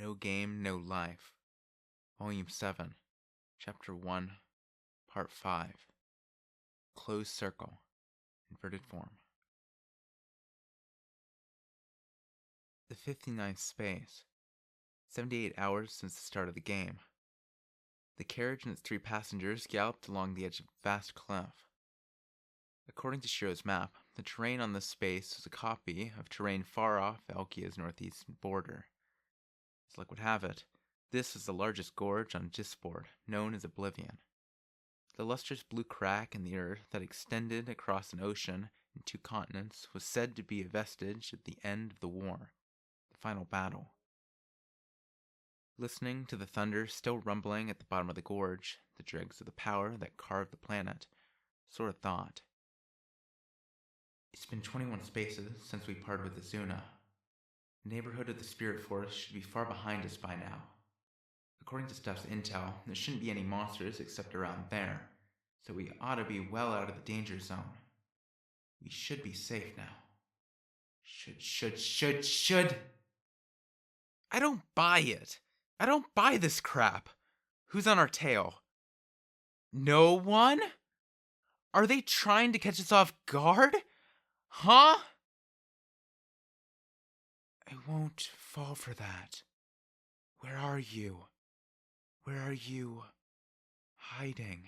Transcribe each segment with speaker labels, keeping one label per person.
Speaker 1: No Game, No Life, Volume 7, Chapter 1, Part 5, Closed Circle, Inverted Form. The 59th space, 78 hours since the start of the game. The carriage and its 3 passengers galloped along the edge of a vast cliff. According to Shiro's map, the terrain on this space was a copy of terrain far off Alkia's northeastern border. As luck would have it, this was the largest gorge on Jisport, known as Oblivion. The lustrous blue crack in the earth that extended across an ocean and 2 continents was said to be a vestige of the end of the war, the final battle. Listening to the thunder still rumbling at the bottom of the gorge, the dregs of the power that carved the planet, Sora thought. It's been 21 spaces since we parted with Azuna. The neighborhood of the Spirit Forest should be far behind us by now. According to Steph's intel, there shouldn't be any monsters except around there, so we ought to be well out of the danger zone. We should be safe now. Should. I don't buy it. I don't buy this crap. Who's on our tail? No one? Are they trying to catch us off guard? Huh? I won't fall for that. Where are you? Where are you hiding?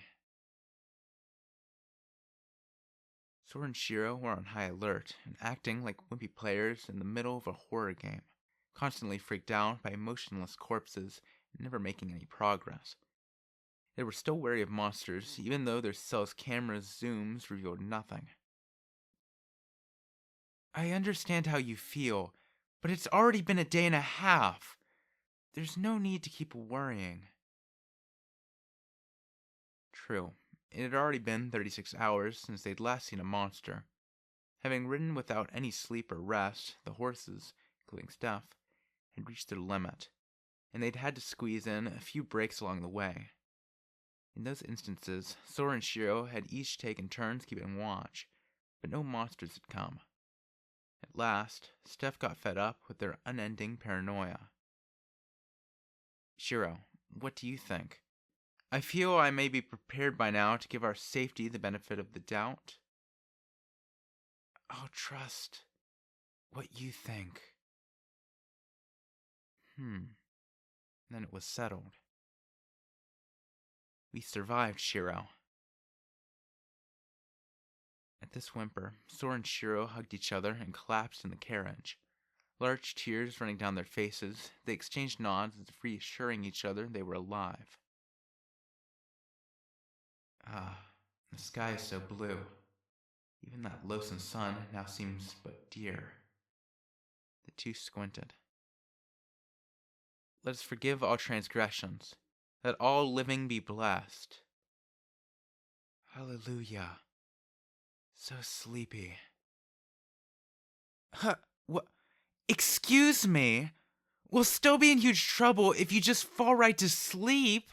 Speaker 1: Sora and Shiro were on high alert and acting like wimpy players in the middle of a horror game, constantly freaked out by motionless corpses and never making any progress. They were still wary of monsters, even though their cell's camera's zooms revealed nothing. I understand how you feel, but it's already been a day and a half. There's no need to keep worrying. True. It had already been 36 hours since they'd last seen a monster. Having ridden without any sleep or rest, the horses, including Steph, had reached their limit, and they'd had to squeeze in a few breaks along the way. In those instances, Sora and Shiro had each taken turns keeping watch, but no monsters had come. At last, Steph got fed up with their unending paranoia. Shiro, what do you think? I feel I may be prepared by now to give our safety the benefit of the doubt. I'll trust what you think. Then it was settled. We survived, Shiro. At this whimper, Sora and Shiro hugged each other and collapsed in the carriage. Large tears running down their faces, they exchanged nods as if reassuring each other they were alive. The sky is so blue. Even that loathsome sun now seems but dear. The two squinted. Let us forgive all transgressions. Let all living be blessed. Hallelujah. So sleepy. What? Excuse me? We'll still be in huge trouble if you just fall right to sleep.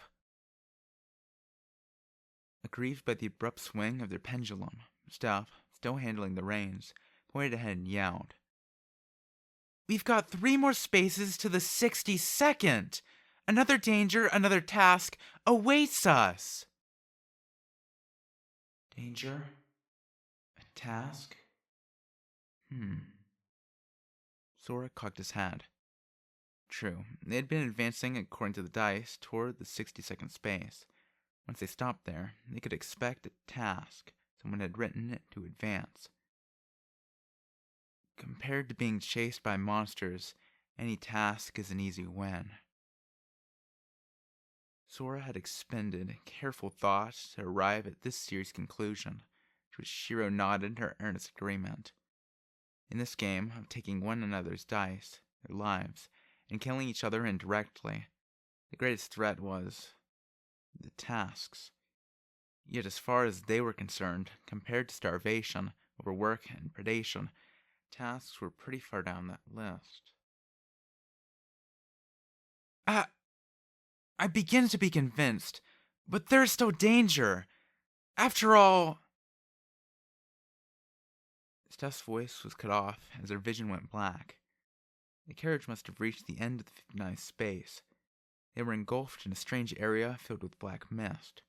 Speaker 1: Aggrieved by the abrupt swing of their pendulum, Steph, still handling the reins, pointed ahead and yelled. We've got 3 more spaces to the 62nd. Another danger, another task awaits us. Danger? A task? Sora cocked his head. True, they had been advancing according to the dice toward the 62nd space. Once they stopped there, they could expect a task. Someone had written it to advance. Compared to being chased by monsters, any task is an easy win. Sora had expended careful thought to arrive at this series' conclusion, to which Shiro nodded her earnest agreement. In this game of taking one another's dice, their lives, and killing each other indirectly, the greatest threat was the tasks. Yet as far as they were concerned, compared to starvation, overwork, and predation, tasks were pretty far down that list. I begin to be convinced, but there's still danger. After all... Steph's voice was cut off as her vision went black. The carriage must have reached the end of the 59th space. They were engulfed in a strange area filled with black mist.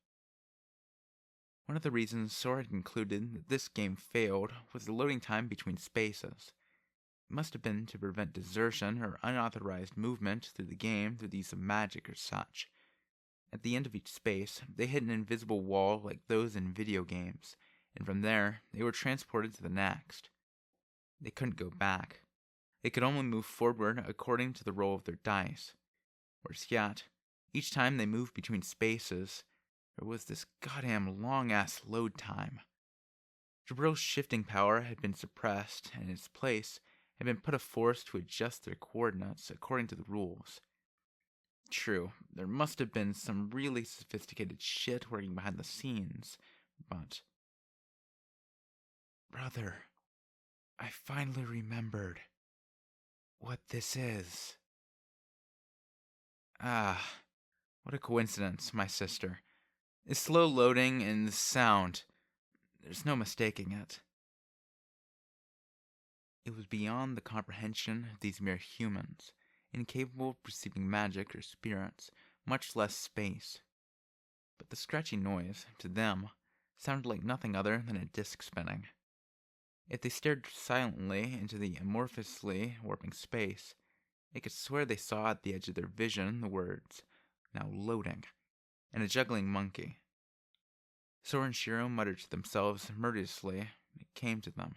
Speaker 1: One of the reasons Sora had concluded that this game failed was the loading time between spaces. It must have been to prevent desertion or unauthorized movement through the game through the use of magic or such. At the end of each space, they hit an invisible wall like those in video games, and from there, they were transported to the next. They couldn't go back. They could only move forward according to the roll of their dice. Worse yet, each time they moved between spaces, there was this goddamn long-ass load time. Jabril's shifting power had been suppressed, and in its place had been put a force to adjust their coordinates according to the rules. True, there must have been some really sophisticated shit working behind the scenes, but... Brother, I finally remembered what this is. Ah, what a coincidence, my sister. It's slow loading and the sound. There's no mistaking it. It was beyond the comprehension of these mere humans, incapable of perceiving magic or spirits, much less space. But the scratchy noise, to them, sounded like nothing other than a disc spinning. If they stared silently into the amorphously warping space, they could swear they saw at the edge of their vision the words, "now loading," and a juggling monkey. Sora and Shiro muttered to themselves murderously. It came to them.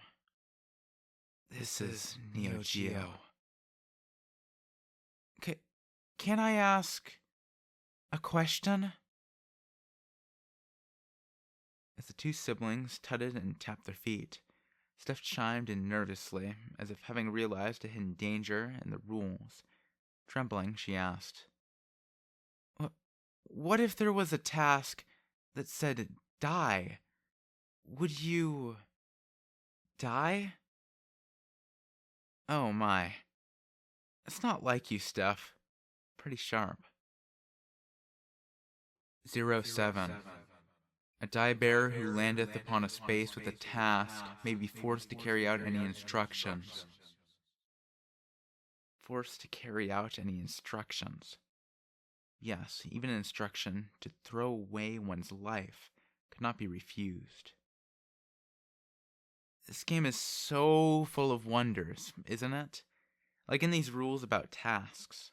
Speaker 1: This is Neo Geo. Can I ask a question? As the two siblings tutted and tapped their feet, Steph chimed in nervously, as if having realized a hidden danger in the rules. Trembling, she asked, What if there was a task that said die? Would you... die? Oh my. It's not like you, Steph. Pretty sharp. 07. A die-bearer who landeth upon a space with a task may be forced to carry out any instructions. Forced to carry out any instructions. Yes, even an instruction to throw away one's life could not be refused. This game is so full of wonders, isn't it? Like in these rules about tasks.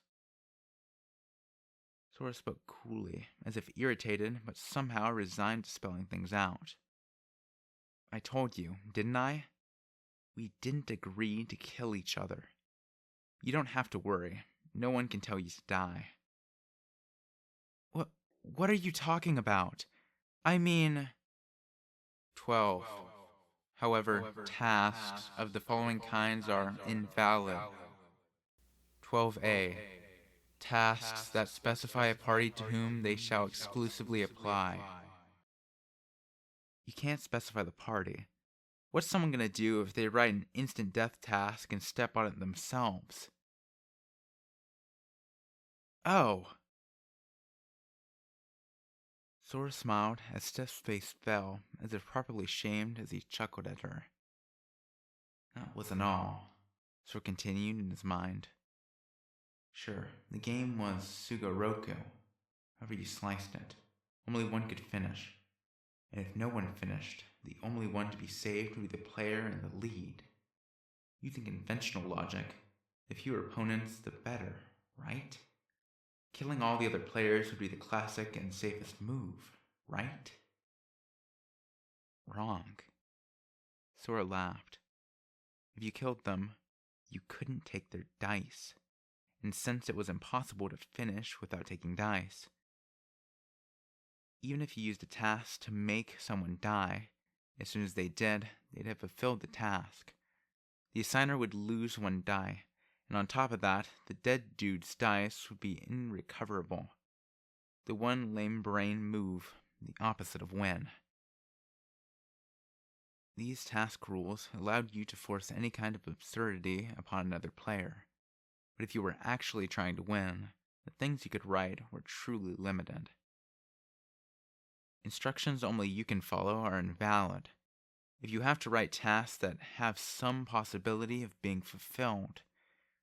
Speaker 1: Sora spoke coolly, as if irritated, but somehow resigned to spelling things out. I told you, didn't I? We didn't agree to kill each other. You don't have to worry. No one can tell you to die. What are you talking about? I mean... 12. However, tasks of the following kinds are invalid. 12a. Tasks that specify a party to whom they shall exclusively apply. You can't specify the party. What's someone gonna do if they write an instant death task and step on it themselves? Oh. Sora smiled as Steph's face fell, as if properly shamed as he chuckled at her. That wasn't all, Sora continued in his mind. Sure, the game was Sugoroku, however you sliced it. Only one could finish. And if no one finished, the only one to be saved would be the player in the lead. Using conventional logic, the fewer opponents, the better, right? Killing all the other players would be the classic and safest move, right? Wrong. Sora laughed. If you killed them, you couldn't take their dice. And since it was impossible to finish without taking dice, even if you used a task to make someone die, as soon as they did, they'd have fulfilled the task. The assigner would lose one die, and on top of that, the dead dude's dice would be irrecoverable. The one lame brain move, the opposite of win. These task rules allowed you to force any kind of absurdity upon another player. But if you were actually trying to win, the things you could write were truly limited. Instructions only you can follow are invalid. If you have to write tasks that have some possibility of being fulfilled,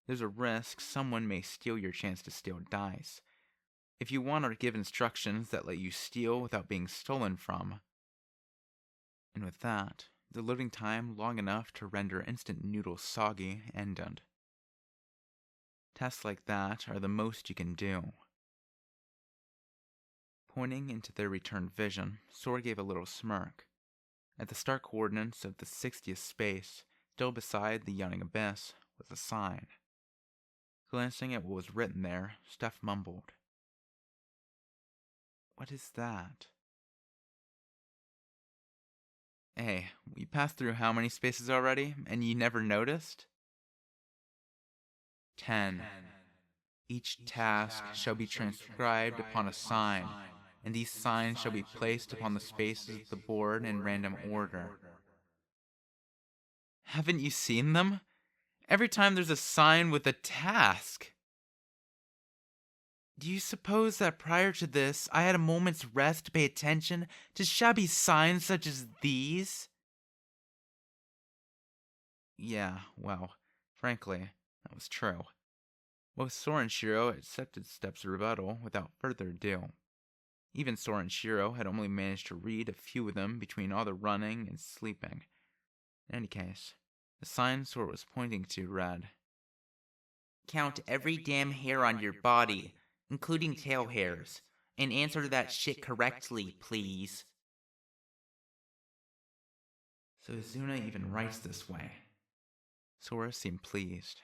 Speaker 1: There's a risk someone may steal your chance to steal dice. If you want to give instructions that let you steal without being stolen from. And with that, the loading time long enough to render instant noodles soggy ended. Tests like that are the most you can do. Pointing into their returned vision, Sora gave a little smirk. At the start coordinates of the 60th space, still beside the yawning abyss, was a sign. Glancing at what was written there, Steph mumbled. "What is that?" "Hey, we passed through how many spaces already, and you never noticed?" 10. Each task shall be transcribed upon a sign, and these signs shall be placed upon the spaces of the board in random order. Haven't you seen them? Every time there's a sign with a task. Do you suppose that prior to this, I had a moment's rest to pay attention to shabby signs such as these? Yeah, well, frankly, that was true. Both Sora and Shiro accepted Step's rebuttal without further ado. Even Sora and Shiro had only managed to read a few of them between all the running and sleeping. In any case, the sign Sora was pointing to read, "Count every damn hair on your body, including tail hairs, and answer that shit correctly, please." So Izuna even writes this way. Sora seemed pleased.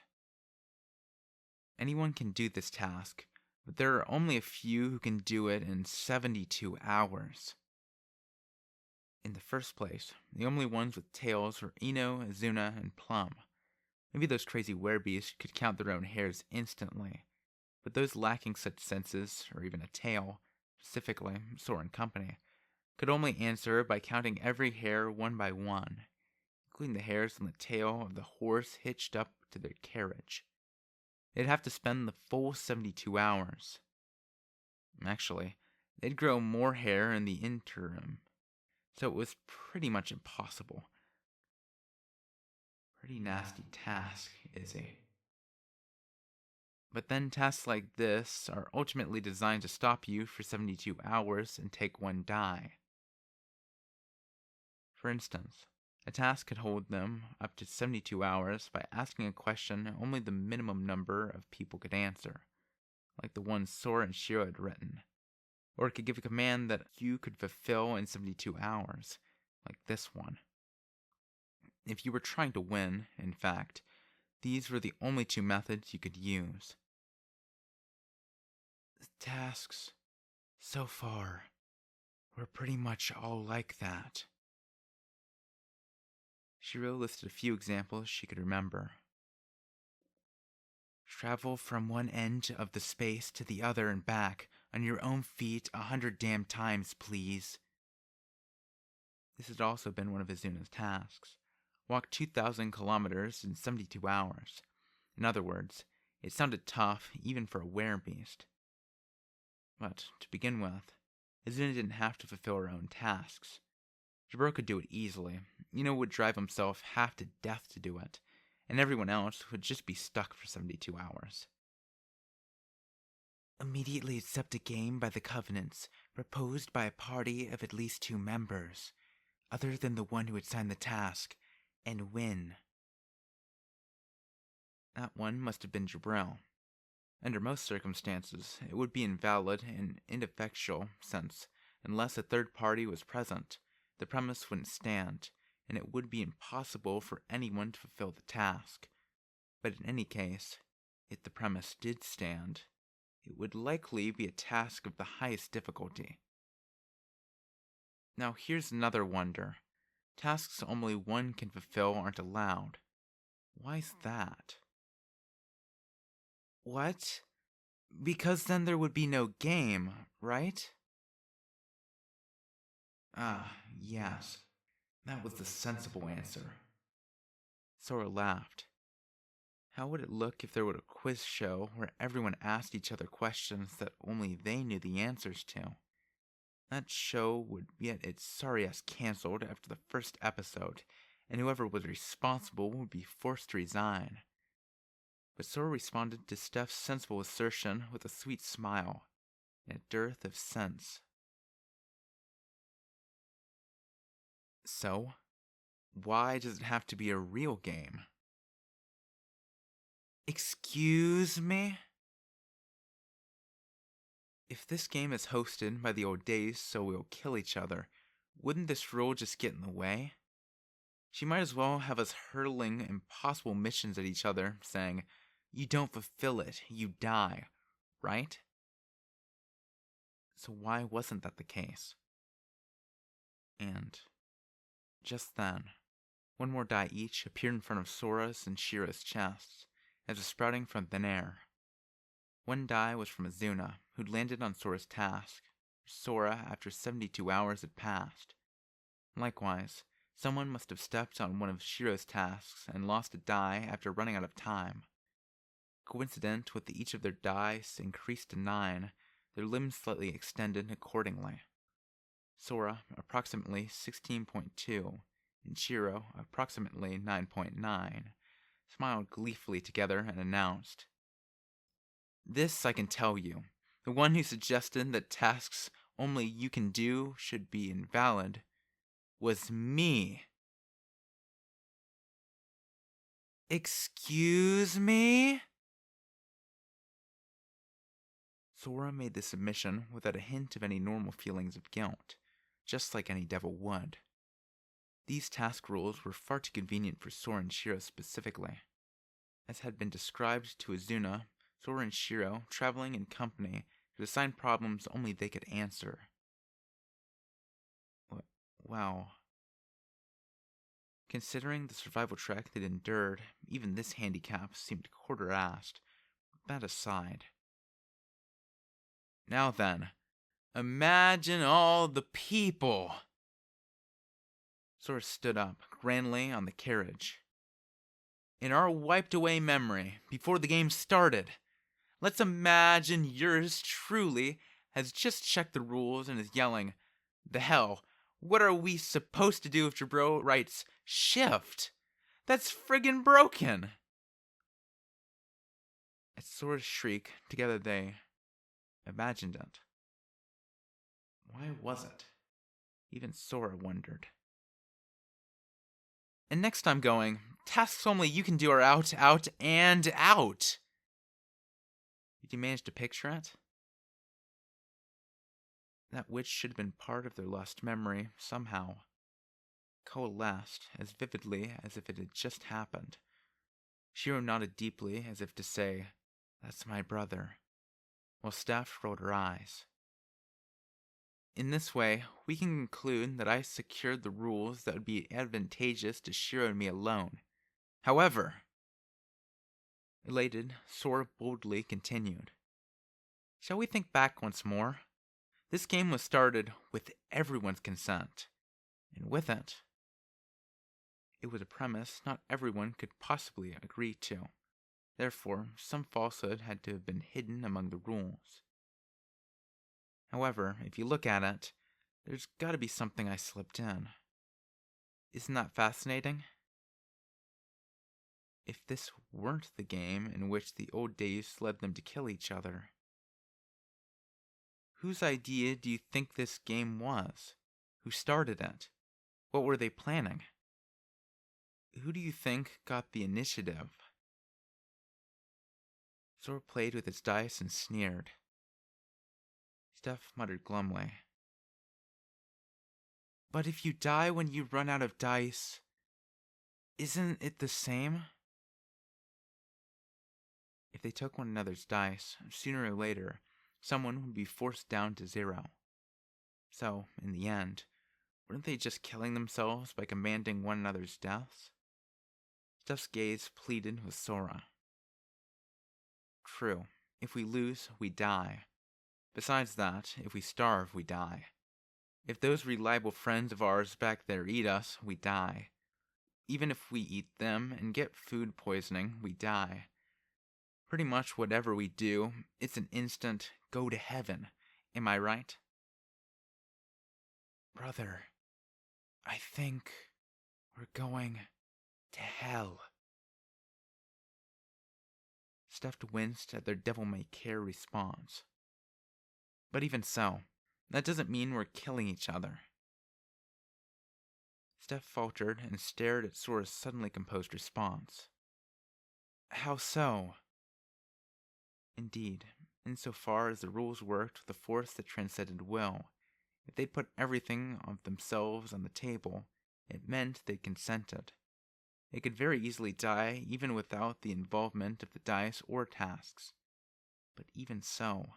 Speaker 1: Anyone can do this task, but there are only a few who can do it in 72 hours. In the first place, the only ones with tails were Ino, Izuna, and Plum. Maybe those crazy werebeasts could count their own hairs instantly, but those lacking such senses, or even a tail, specifically Sora and company, could only answer by counting every hair one by one, including the hairs on the tail of the horse hitched up to their carriage. They'd have to spend the full 72 hours. Actually, they'd grow more hair in the interim, so it was pretty much impossible. Pretty nasty task, Izzy. But then tasks like this are ultimately designed to stop you for 72 hours and take one die. For instance, a task could hold them up to 72 hours by asking a question only the minimum number of people could answer, like the one Sora and Shiro had written. Or it could give a command that you could fulfill in 72 hours, like this one. If you were trying to win, in fact, these were the only two methods you could use. The tasks, so far, were pretty much all like that. Shiro listed a few examples she could remember. Travel from one end of the space to the other and back on your own feet 100 damn times, please. This had also been one of Izuna's tasks. Walk 2,000 kilometers in 72 hours. In other words, it sounded tough even for a werebeast. But, to begin with, Izuna didn't have to fulfill her own tasks. Jaburo could do it easily. Ino would drive himself half to death to do it, and everyone else would just be stuck for 72 hours. Immediately accept a game by the covenants proposed by a party of at least 2 members, other than the one who had signed the task, and win. That one must have been Jaburo. Under most circumstances, it would be invalid and ineffectual, since, unless a third party was present, the premise wouldn't stand, and it would be impossible for anyone to fulfill the task. But in any case, if the premise did stand, it would likely be a task of the highest difficulty. Now here's another wonder. Tasks only one can fulfill aren't allowed. Why's that? What? Because then there would be no game, right? Ah, yes. That was the sensible answer. Sora laughed. How would it look if there were a quiz show where everyone asked each other questions that only they knew the answers to? That show would get its sorry ass cancelled after the first episode, and whoever was responsible would be forced to resign. But Sora responded to Steph's sensible assertion with a sweet smile and a dearth of sense. So, why does it have to be a real game? Excuse me? If this game is hosted by the old days so we'll kill each other, wouldn't this rule just get in the way? She might as well have us hurling impossible missions at each other, saying, "You don't fulfill it, you die," right? So why wasn't that the case? And just then, one more die each appeared in front of Sora's and Shira's chests, as if sprouting from thin air. One die was from Azuna, who'd landed on Sora's task. Sora, after 72 hours had passed. Likewise, someone must have stepped on one of Shiro's tasks and lost a die after running out of time. Coincident with each of their dice increased to 9, their limbs slightly extended accordingly. Sora, approximately 16.2, and Shiro, approximately 9.9, smiled gleefully together and announced, "This I can tell you. The one who suggested that tasks only you can do should be invalid was me." Excuse me? Sora made the submission without a hint of any normal feelings of guilt, just like any devil would. These task rules were far too convenient for Sora and Shiro specifically. As had been described to Azuna, Sora and Shiro, traveling in company, could assign problems only they could answer. Wow. Considering the survival trek they'd endured, even this handicap seemed quarter-assed. That aside. Now then, imagine all the people! Sora stood up, grandly on the carriage. In our wiped-away memory, before the game started, let's imagine yours truly has just checked the rules and is yelling, "The hell, what are we supposed to do if Jabro writes shift? That's friggin' broken!" At Sora's shriek, together they imagined it. Why was it? Even Sora wondered. And next time going, tasks only you can do are out, out, and out. Did you manage to picture it? That which should have been part of their lost memory somehow coalesced as vividly as if it had just happened. Shiro nodded deeply as if to say, "That's my brother," while Steph rolled her eyes. In this way, we can conclude that I secured the rules that would be advantageous to Shiro and me alone. However, elated, Sora boldly continued, "Shall we think back once more? This game was started with everyone's consent, and with it was a premise not everyone could possibly agree to. Therefore, some falsehood had to have been hidden among the rules. However, if you look at it, there's gotta be something I slipped in. Isn't that fascinating? If this weren't the game in which the old days led them to kill each other, whose idea do you think this game was? Who started it? What were they planning? Who do you think got the initiative?" Sora played with his dice and sneered. Steph muttered glumly, "But if you die when you run out of dice, isn't it the same?" If they took one another's dice, sooner or later, someone would be forced down to 0. So, in the end, weren't they just killing themselves by commanding one another's deaths? Steph's gaze pleaded with Sora. True, if we lose, we die. Besides that, if we starve, we die. If those reliable friends of ours back there eat us, we die. Even if we eat them and get food poisoning, we die. Pretty much whatever we do, it's an instant go to heaven. Am I right? Brother, I think we're going to hell. Steph winced at their devil-may-care response. But even so, that doesn't mean we're killing each other. Steph faltered and stared at Sora's suddenly composed response. How so? Indeed, insofar as the rules worked with a force that transcended will, if they'd put everything of themselves on the table, it meant they'd consented. They could very easily die even without the involvement of the dice or tasks. But even so...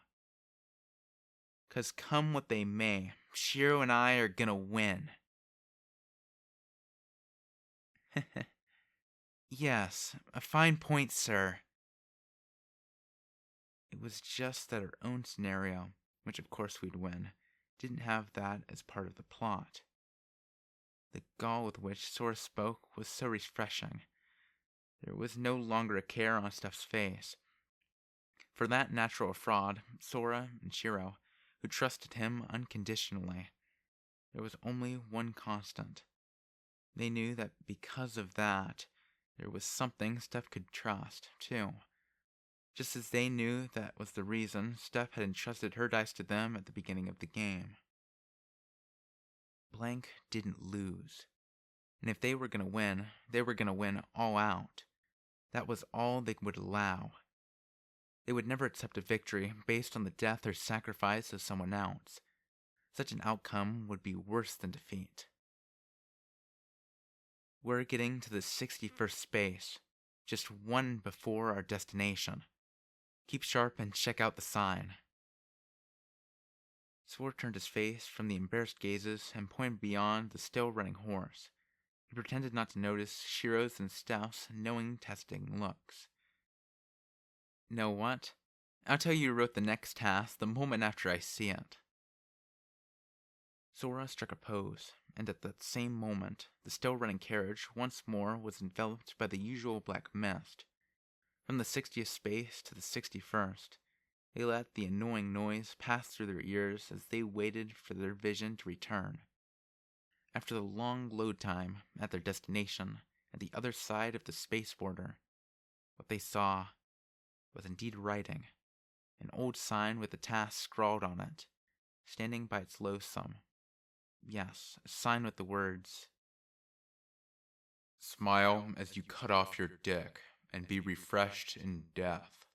Speaker 1: 'Cause come what they may, Shiro and I are gonna win. Yes, a fine point, sir. It was just that our own scenario, which of course we'd win, didn't have that as part of the plot. The gall with which Sora spoke was so refreshing. There was no longer a care on Steph's face. For that natural fraud, Sora and Shiro, who trusted him unconditionally, there was only one constant. They knew that because of that, there was something Steph could trust, too. Just as they knew that was the reason Steph had entrusted her dice to them at the beginning of the game. Blank didn't lose. And if they were going to win, they were going to win all out. That was all they would allow. They would never accept a victory based on the death or sacrifice of someone else. Such an outcome would be worse than defeat. We're getting to the 61st space, just one before our destination. Keep sharp and check out the sign. Sora turned his face from the embarrassed gazes and pointed beyond the still running horse. He pretended not to notice Shiro's and Steph's knowing, testing looks. Know what? I'll tell you who wrote the next task the moment after I see it. Sora struck a pose, and at that same moment, the still running carriage once more was enveloped by the usual black mist. From the 60th space to the 61st, they let the annoying noise pass through their ears as they waited for their vision to return. After the long load time at their destination, at the other side of the space border, what they saw was indeed writing, an old sign with the task scrawled on it, standing by its loathsome. Yes, a sign with the words, "Smile as you cut off your dick and be refreshed in death."